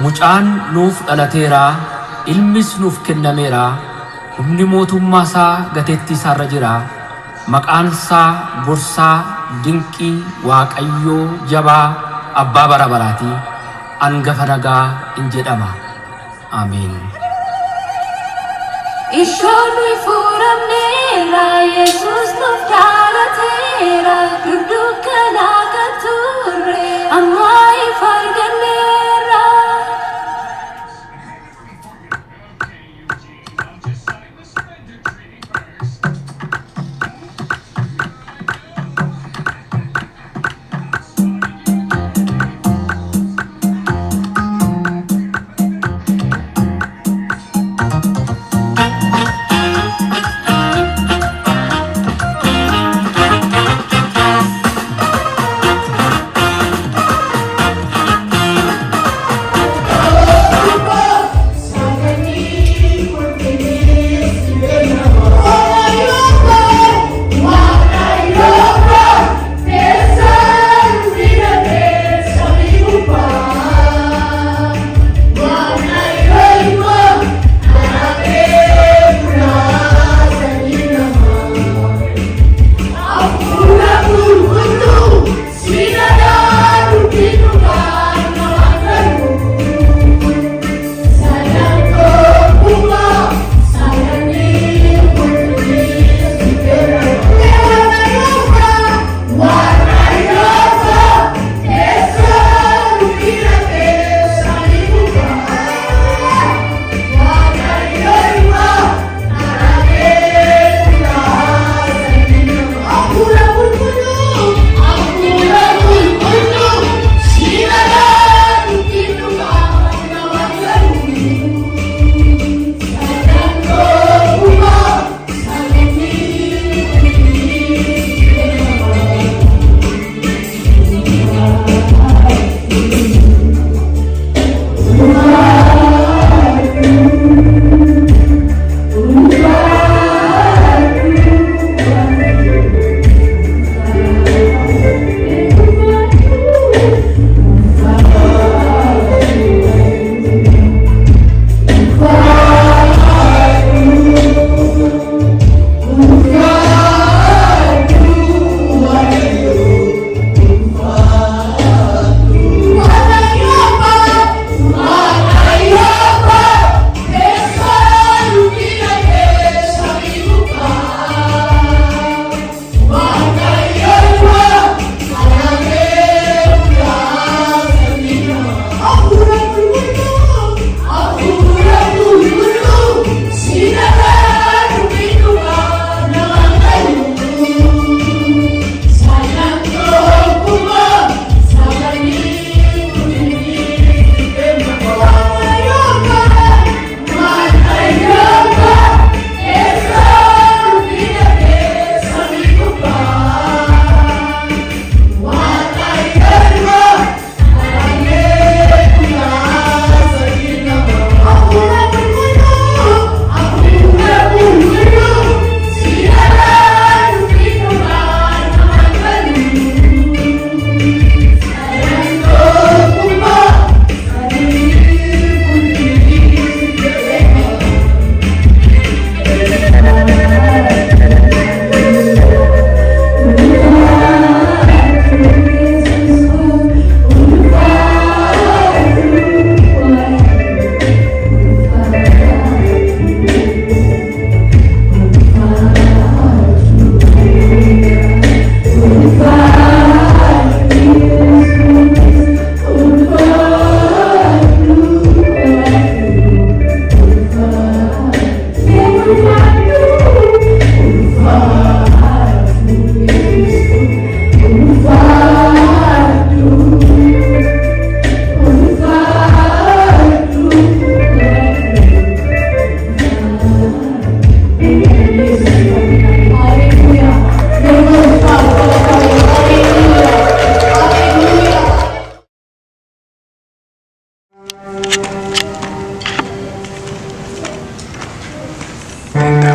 Mucaan nuuf dhalateera, ilmis nuuf kennameera, humni mootummaa isaa gateettii isaarra jira. Maqaan isaa Gorsaa, Dinqii, Waaqayyoo, Jabaa, Abbaa bara baraati. Hangafa nagaa in jedhama. Ameen. Ishoon nuyi fuuramneera, Yesuus nuuf dhalateera, dudukkanaa kan turre amma ifa arganneera.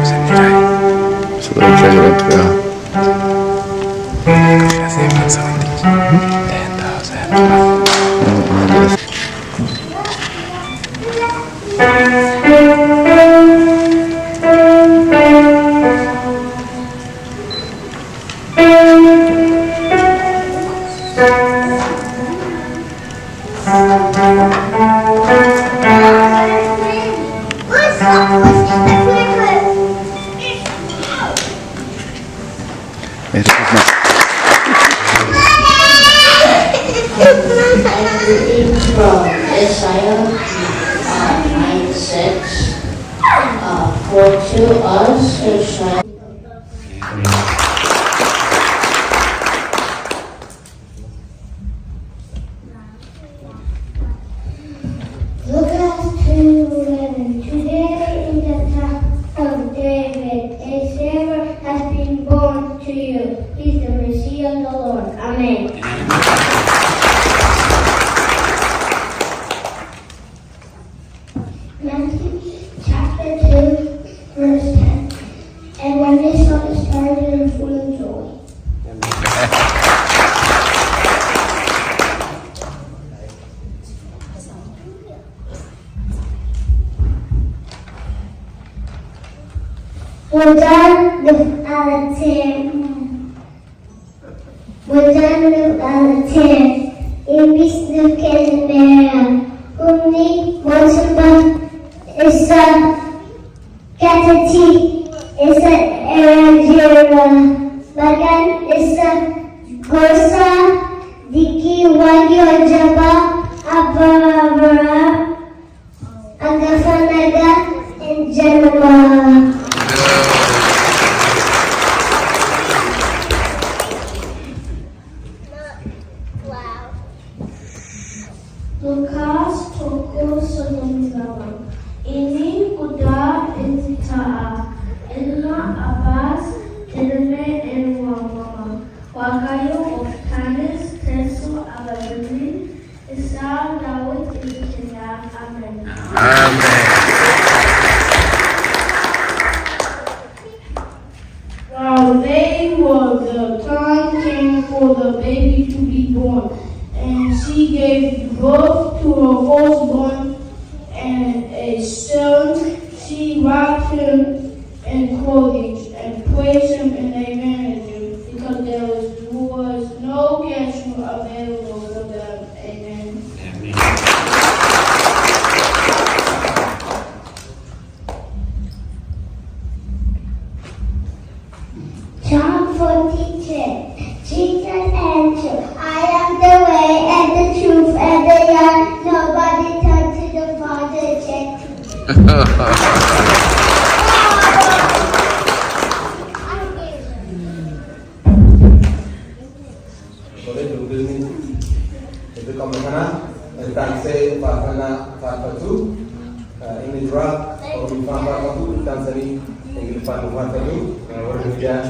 Saudara Treasurer juga. Saya bangsa Inggris. Dan tahu saya jelas. Merry Christmas. From Isaiah 9:6, for to us a child. Lucas 2:11. Today in the town of David, a Savior has been born to you. He is the Messiah of the Lord. Amen. Matthew chapter 2, verse 10. And when they saw the star, they were full of joy. Ibis Nukenmera, Umni Monsumba, Issa Katati, Issa Erajira, Bagan Issa Gorsa, Diki Wagyo Jaba, Abara, Agafanaga, and Janama. Lukas toko solongawa. Ini udah intaa. Ilma abas ilme ilmama. Wakayo of tanis tesu abaduni. Isa Dawud ilkina. Amen. While they were, the time came for the baby to be born. And she gave birth to her firstborn, and a son. She wrapped him in clothing and placed him in a manger because there was no guest room available for them. Amen. John 14:10. Jesus answered, I am the way and the truth and the life. Nobody comes to the Father except Boleh duduk ini. Itu kamu tentang saya pasana pasatu. Ini juga orang pasatu tentang seni yang depan pasatu. Orang hujan.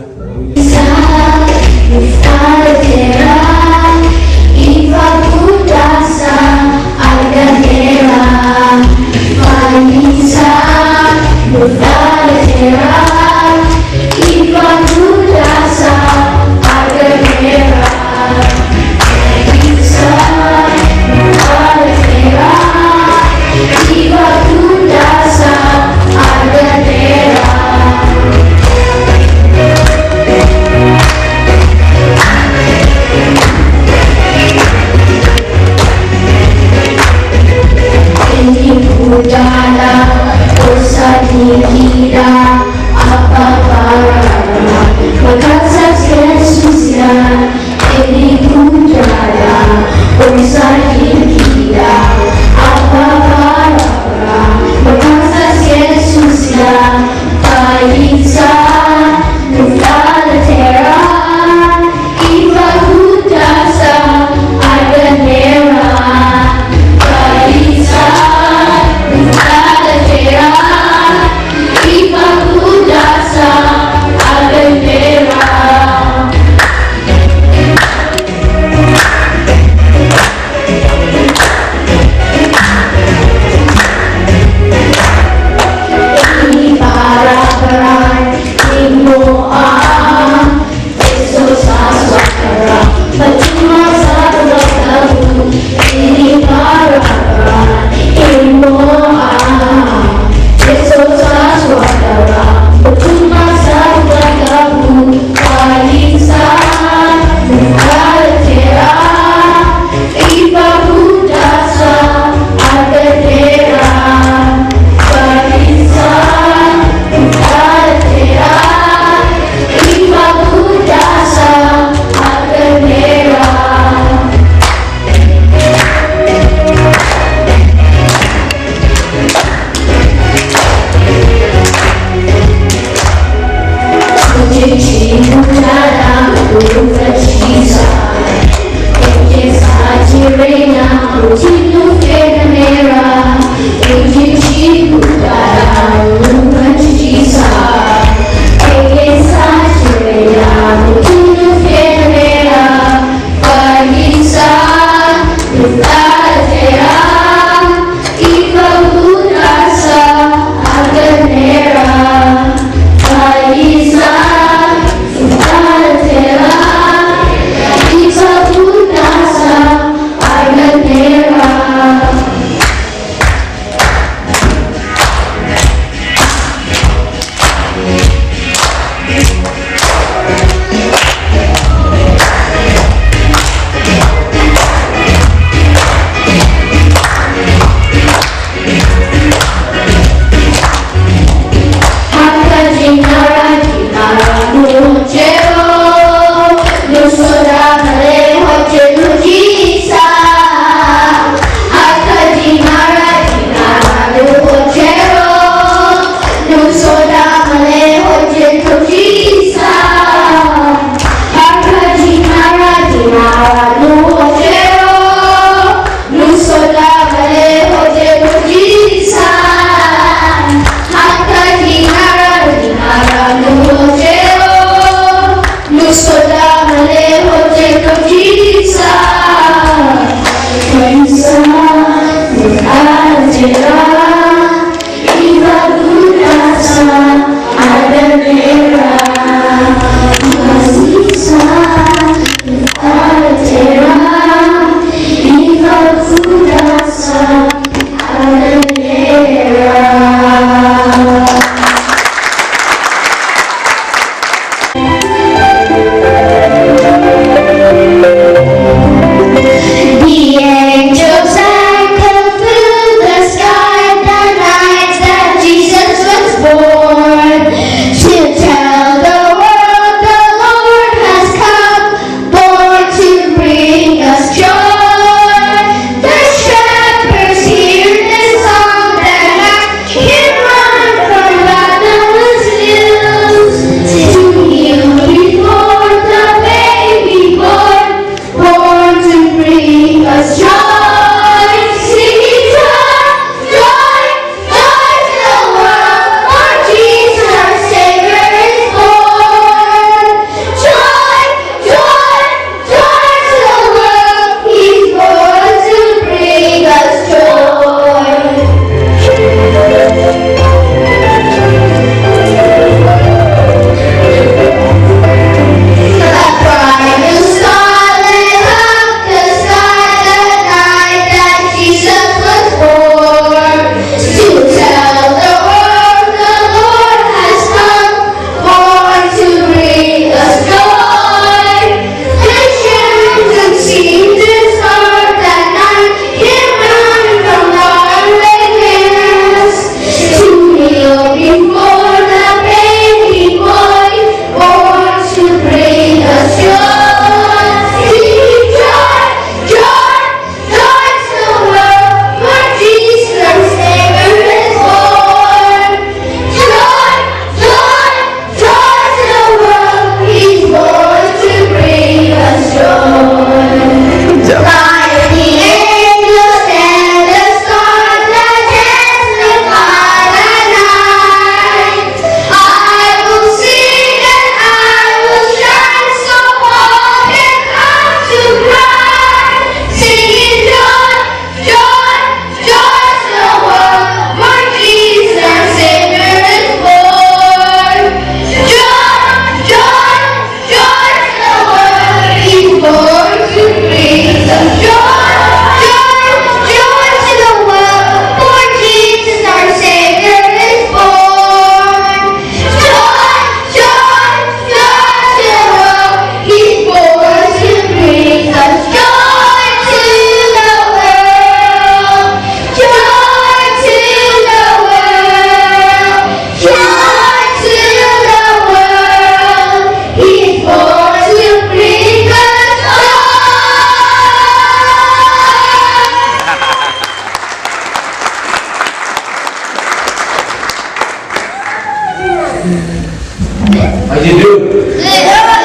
How you do?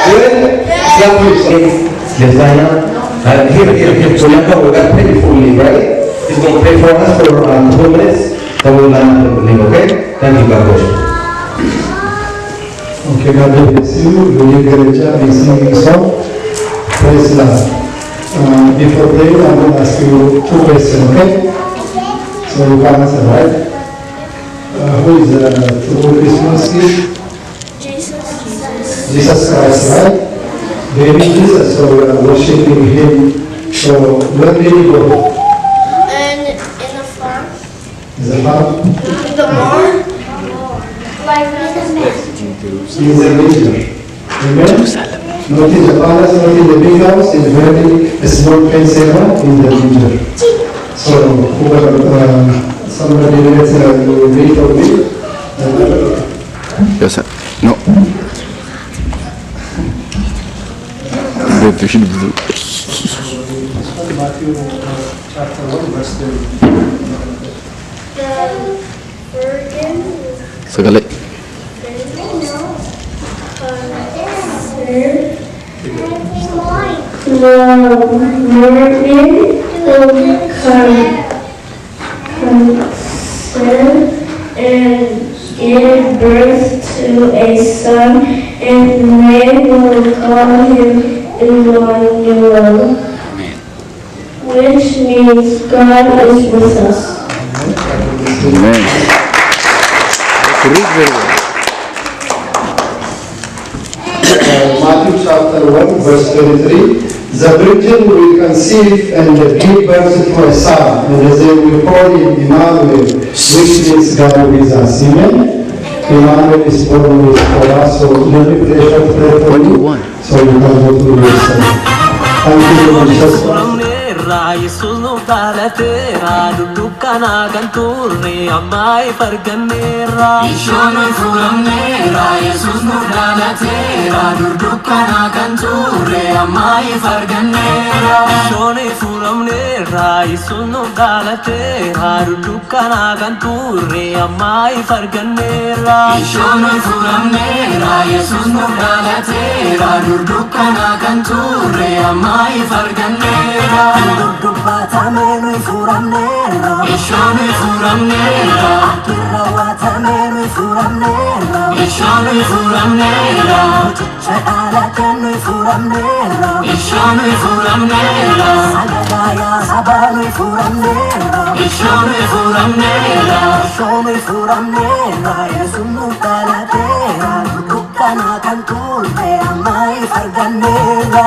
Good? Clap for yourself. Yes, I am. Here. Remember, we got to pray before we leave, right? He's going to pray for us for a couple minutes, then we'll leave, okay? Thank you, God bless you. Okay, God bless you. You did a great job in singing song. Praise God. Before praying, I'm going to ask you 2 questions, okay? So you can answer, right? Who is the true Christmas gift? Jesus Christ, right? Baby Jesus, so we are worshiping Him. So where did He go? And in the farm. Is the farm? The barn. Like in the He is a manger. Amen? Not in the palace, not in the big house, in the very small place in the manger. So whoever, somebody let's read for me. Yes, sir. No. Matthew chapter 1, verse 30. Sagali. And give birth to a son, and they will call him Emmanuel, which means God is with us. Amen. Read very well. Matthew chapter 1, verse 23. The virgin will conceive and give birth to a son, and they will call him Emmanuel, which means God with us. Amen? Emmanuel is born with for us, so let me pray for you, so you can go to your son. Thank you, Jesus Christ. Yesus nu dhalateera dukkana kan turre amma farganneera Ishoon furamneera Yesus nu dhalateera dukkana kan turre amma farganneera Ishoon furamneera Yesus nu dhalateera dukkana kan turre amma farganneera Ishoon furamneera Yesus nu dhalateera dukkana kan turre amma farganneera Dubbatamenu furamneera Ishoonu furamneera Akirrawatamenu furamneera Ishoonu furamneera Mucicha dhalatannu furamneera Ishoonu furamneera Sagadaya sabanu furamneera Ishoonu furamneera Ishoonu furamneera Yesunnu dhalateera dukkana kan turre amma farganneera